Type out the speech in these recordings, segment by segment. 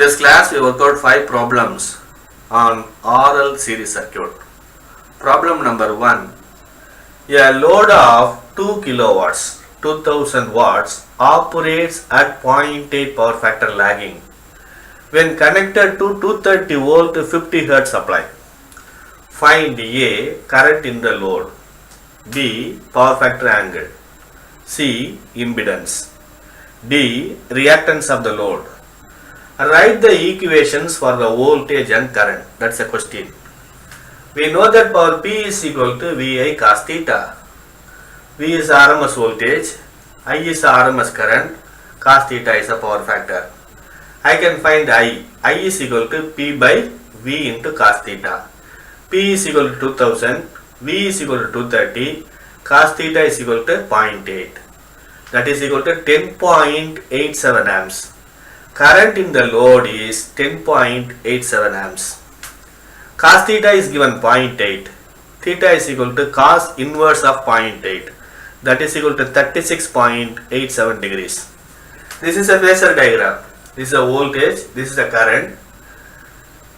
This class we work out 5 problems on RL series circuit. Problem number 1. A load of 2 kilowatts, 2000 watts operates at 0.8 power factor lagging when connected to 230 volt 50 Hz supply. Find A. Current in the load, B. Power factor angle, C. Impedance, D. Reactance of the load. Write the equations for the voltage and current. That's a question. We know that power P is equal to VI cos theta. V is RMS voltage, I is RMS current, cos theta is a power factor. I can find I. I is equal to P by V into cos theta. P is equal to 2000, V is equal to 230, cos theta is equal to 0.8. That is equal to 10.87 amps. Current in the load is 10.87 amps. Cos theta is given 0.8. Theta is equal to cos inverse of 0.8. That is equal to 36.87 degrees. This is a phasor diagram. This is a voltage. This is a current.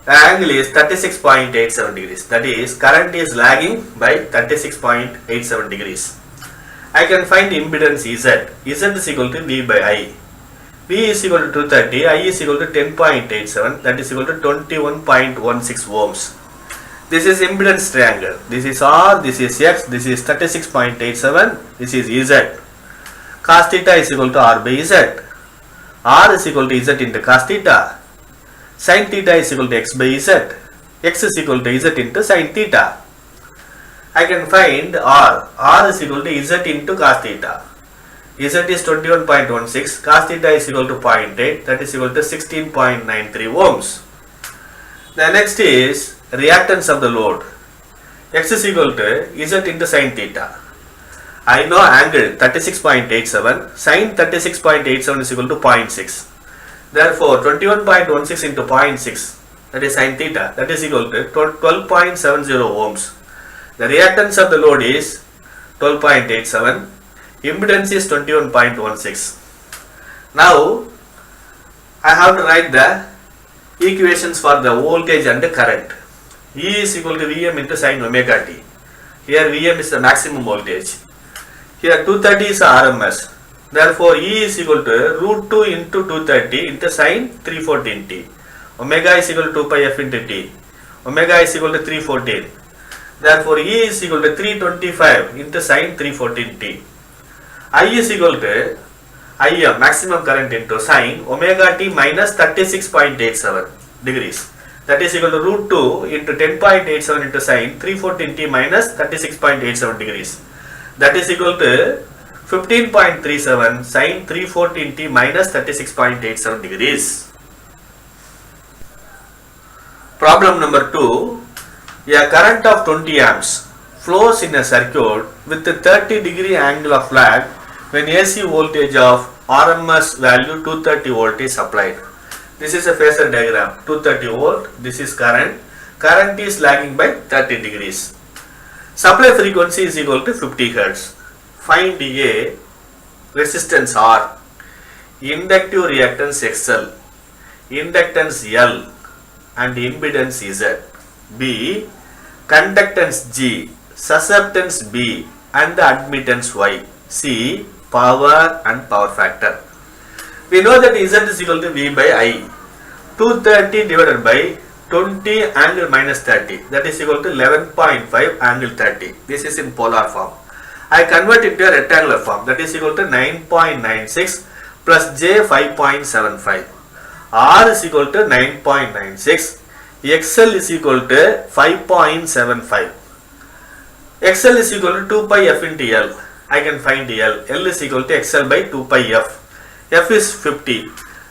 The angle is 36.87 degrees. That is, current is lagging by 36.87 degrees. I can find impedance Z. Z is equal to V by I. V is equal to 230, I is equal to 10.87, that is equal to 21.16 ohms. This is impedance triangle. This is R, this is X, this is 36.87, this is Z. Cos theta is equal to R by Z. R is equal to Z into cos theta. Sin theta is equal to X by Z. X is equal to Z into sin theta. I can find R. R is equal to Z into cos theta. Z is 21.16, cos theta is equal to 0.8, that is equal to 16.93 ohms. The next is reactance of the load. X is equal to Z into sin theta. I know angle 36.87, sin 36.87 is equal to 0.6. Therefore, 21.16 into 0.6, that is sin theta, that is equal to 12.70 ohms. The reactance of the load is 12.87. Impedance is 21.16. Now, I have to write the equations for the voltage and the current. E is equal to Vm into sin omega t. Here Vm is the maximum voltage. Here 230 is RMS. Therefore, E is equal to root 2 into 230 into sin 314 t. Omega is equal to 2 pi f into t. Omega is equal to 314. Therefore, E is equal to 325 into sin 314 t. I is equal to Im, maximum current, into sin omega t minus 36.87 degrees. That is equal to root 2 into 10.87 into sin 314 t minus 36.87 degrees. That is equal to 15.37 sin 314 t minus 36.87 degrees. Problem number 2. A current of 20 amps flows in a circuit with a 30-degree angle of lag when AC voltage of RMS value 230 volt is applied. This is a phasor diagram. 230 volt, this is current. Current is lagging by 30 degrees. Supply frequency is equal to 50 Hz. Find A. Resistance R, inductive reactance XL, inductance L, and impedance Z. B. Conductance G, susceptance B, and the admittance Y. C. Power and power factor. We know that Z is equal to V by I. 230 divided by 20 angle minus 30, that is equal to 11.5 angle 30. This is in polar form. I convert it to a rectangular form, that is equal to 9.96 plus J 5.75. R is equal to 9.96. XL is equal to 5.75. XL is equal to 2 pi f into L. I can find L. L is equal to XL by 2 pi f. F is 50.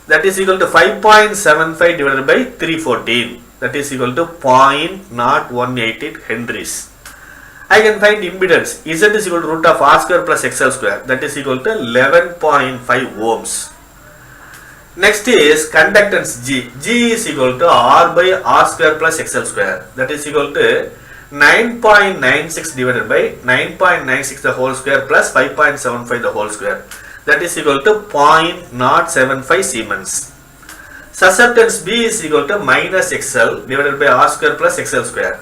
That is equal to 5.75 divided by 314. That is equal to 0.0188 henries. I can find impedance. Z is equal to root of R square plus XL square. That is equal to 11.5 ohms. Next is conductance G. G is equal to R by R square plus XL square. That is equal to 9.96 divided by 9.96 the whole square plus 5.75 the whole square. That is equal to 0.075 Siemens. Susceptance B is equal to minus XL divided by R square plus XL square.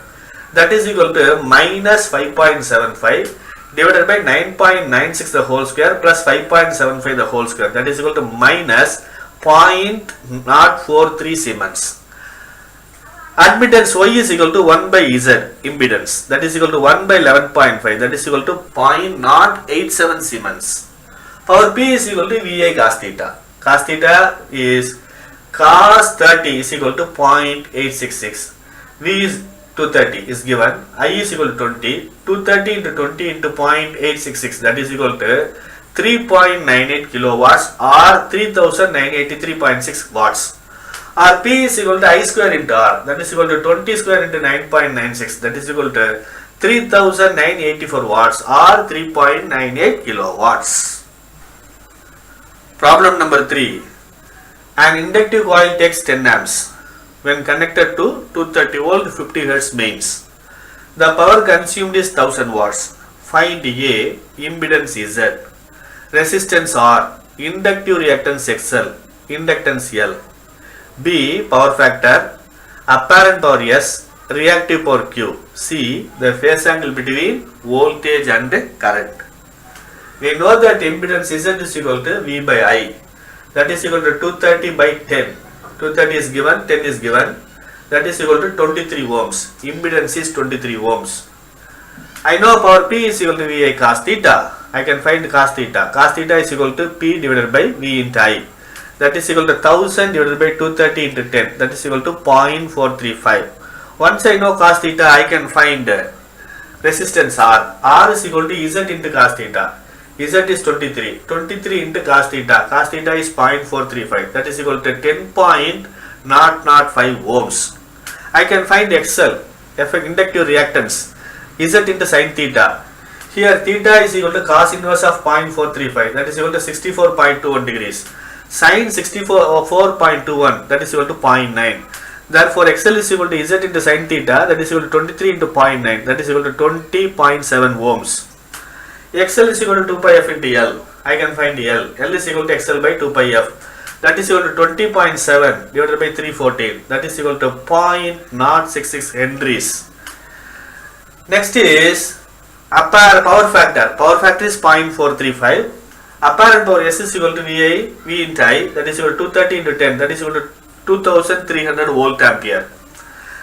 That is equal to minus 5.75 divided by 9.96 the whole square plus 5.75 the whole square. That is equal to minus 0.043 Siemens. Admittance Y is equal to 1 by Z impedance. That is equal to 1 by 11.5. That is equal to 0.087 Siemens. Power P is equal to VI cos theta. Cos theta is cos 30 is equal to 0.866. V is 230 is given. I is equal to 20. 230 into 20 into 0.866. That is equal to 3.98 kilowatts or 3983.6 watts. Or P is equal to I square into R. That is equal to 20 square into 9.96. That is equal to 3984 watts or 3.98 kilowatts. Problem number 3. An inductive coil takes 10 amps when connected to 230 volt 50 Hz mains. The power consumed is 1000 watts. Find A, impedance Z, resistance R, inductive reactance XL, inductance L. B, power factor, apparent power S, reactive power Q. C, the phase angle between voltage and current. We know that impedance Z is equal to V by I. That is equal to 230 by 10. 230 is given, 10 is given. That is equal to 23 ohms. Impedance is 23 ohms. I know power P is equal to VI cos theta. I can find cos theta. Cos theta is equal to P divided by V into I. That is equal to 1000 divided by 230 into 10. That is equal to 0.435. Once I know cos theta, I can find resistance R. R is equal to Z into cos theta. Z is 23. 23 into cos theta. Cos theta is 0.435. That is equal to 10.005 ohms. I can find XL, inductive reactance. Z into sin theta. Here theta is equal to cos inverse of 0.435. That is equal to 64.21 degrees. Sin 64.21. That is equal to 0.9. Therefore, XL is equal to Z into sin theta. That is equal to 23 into 0.9. That is equal to 20.7 ohms. XL is equal to 2 pi f into L. I can find L. L is equal to XL by 2 pi f. That is equal to 20.7 divided by 314. That is equal to 0.066 henries. Next is power factor. Power factor is 0.435. Apparent power S is equal to VI, V into I. That is equal to 230 into 10. That is equal to 2300 volt ampere.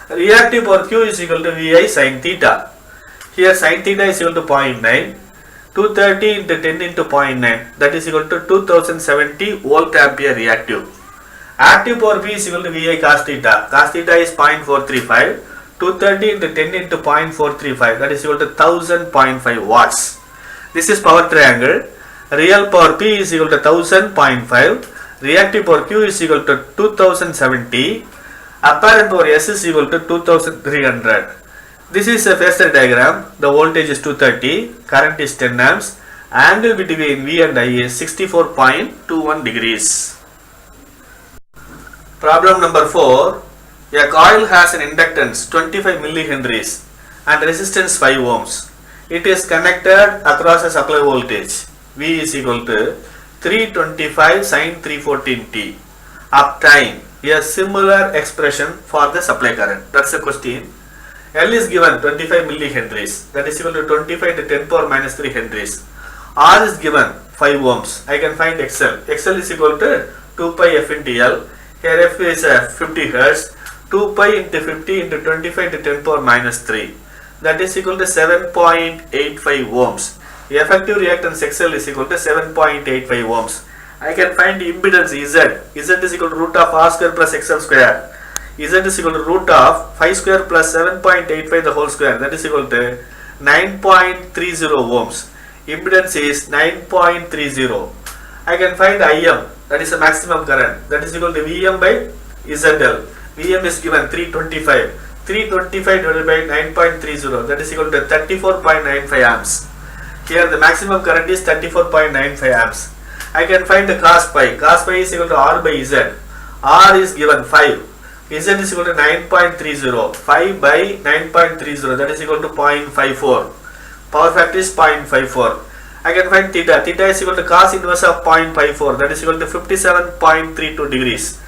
Reactive power Q is equal to VI sin theta. Here sin theta is equal to 0.9. 230 into 10 into 0.9. That is equal to 2070 volt ampere reactive. Active power P is equal to VI cos theta. Cos theta is 0.435. 230 into 10 into 0.435. That is equal to 1000.5 watts. This is power triangle. Real power P is equal to 1000.5. Reactive power Q is equal to 2070. Apparent power S is equal to 2300. This is a phasor diagram. The voltage is 230. Current is 10 amps. Angle between V and I is 64.21 degrees. Problem number 4. A coil has an inductance 25 millihenries and resistance 5 ohms. It is connected across a supply voltage. V is equal to 325 sin 314t. Obtain a similar expression for the supply current. That's the question. L is given 25 millihenries. That is equal to 25 to 10 power minus 3 henries. R is given 5 ohms. I can find XL. XL is equal to 2 pi f into L. Here f is 50 Hz. 2 pi into 50 into 25 to 10 power minus 3. That is equal to 7.85 ohms. The effective reactance XL is equal to 7.85 ohms. I can find the impedance Z. Z is equal to root of R square plus XL square. Z is equal to root of 5 square plus 7.85 the whole square. That is equal to 9.30 ohms. Impedance is 9.30. I can find IM. That is the maximum current. That is equal to VM by ZL. VM is given 325. 325 divided by 9.30. That is equal to 34.95 amps. Here the maximum current is 34.95 amps. I can find the cos pi. Cos pi is equal to R by Z. R is given 5. Z is equal to 9.30. 5 by 9.30. That is equal to 0.54. Power factor is 0.54. I can find theta. Theta is equal to cos inverse of 0.54. That is equal to 57.32 degrees.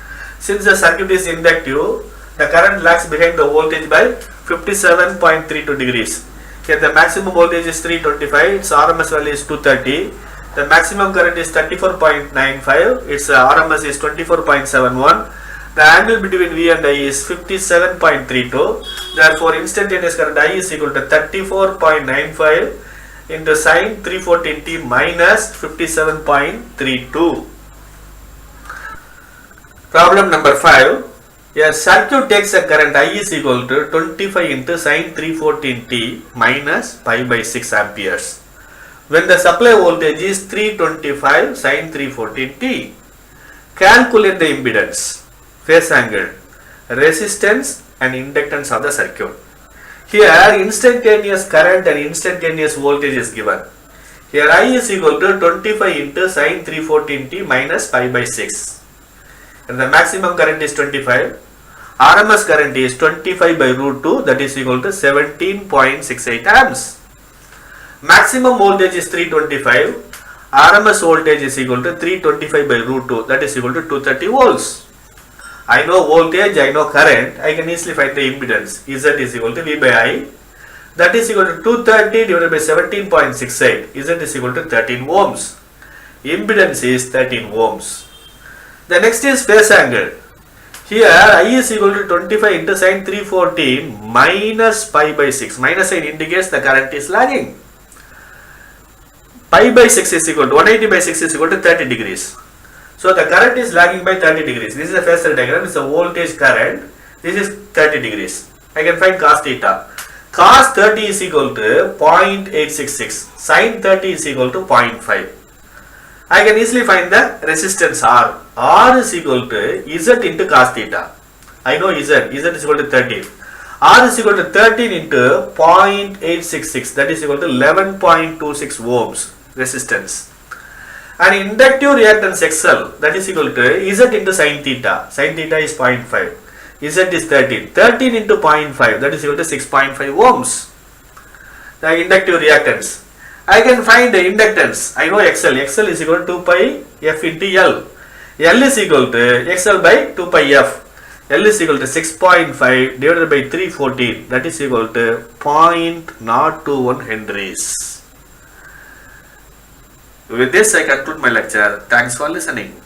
Since the circuit is inductive, the current lags behind the voltage by 57.32 degrees. Here the maximum voltage is 325, its RMS value is 230. The maximum current is 34.95, its RMS is 24.71. The angle between V and I is 57.32. Therefore, instantaneous current I is equal to 34.95 into sine 314t minus 57.32. Problem number 5. A circuit takes a current I is equal to 25 into sine 314t minus pi by 6 amperes. When the supply voltage is 325 sine 314t. Calculate the impedance, phase angle, resistance and inductance of the circuit. Here instantaneous current and instantaneous voltage is given. Here I is equal to 25 into sine 314t minus pi by 6. And the maximum current is 25. RMS current is 25 by root 2, that is equal to 17.68 amps. Maximum voltage is 325. RMS voltage is equal to 325 by root 2, that is equal to 230 volts. I know voltage, I know current, I can easily find the impedance. Z is equal to V by I, that is equal to 230 divided by 17.68. Z is equal to 13 ohms. Impedance is 13 ohms. The next is phase angle. Here I is equal to 25 into sine 314 minus pi by 6. Minus sign indicates the current is lagging. Pi by 6 is equal to 180 by 6 is equal to 30 degrees. So the current is lagging by 30 degrees. This is a phasor diagram. This is a voltage current. This is 30 degrees. I can find cos theta. Cos 30 is equal to 0.866. Sin 30 is equal to 0.5. I can easily find the resistance R. R is equal to Z into cos theta. I know Z. Z is equal to 13. R is equal to 13 into 0.866. That is equal to 11.26 ohms resistance. And inductive reactance XL, that is equal to Z into sin theta. Sin theta is 0.5. Z is 13. 13 into 0.5, that is equal to 6.5 ohms. The inductive reactance. I can find the inductance. I know XL. XL is equal to 2 pi F into L. L is equal to XL by 2 pi F. L is equal to 6.5 divided by 314. That is equal to 0.021 henries. With this, I conclude my lecture. Thanks for listening.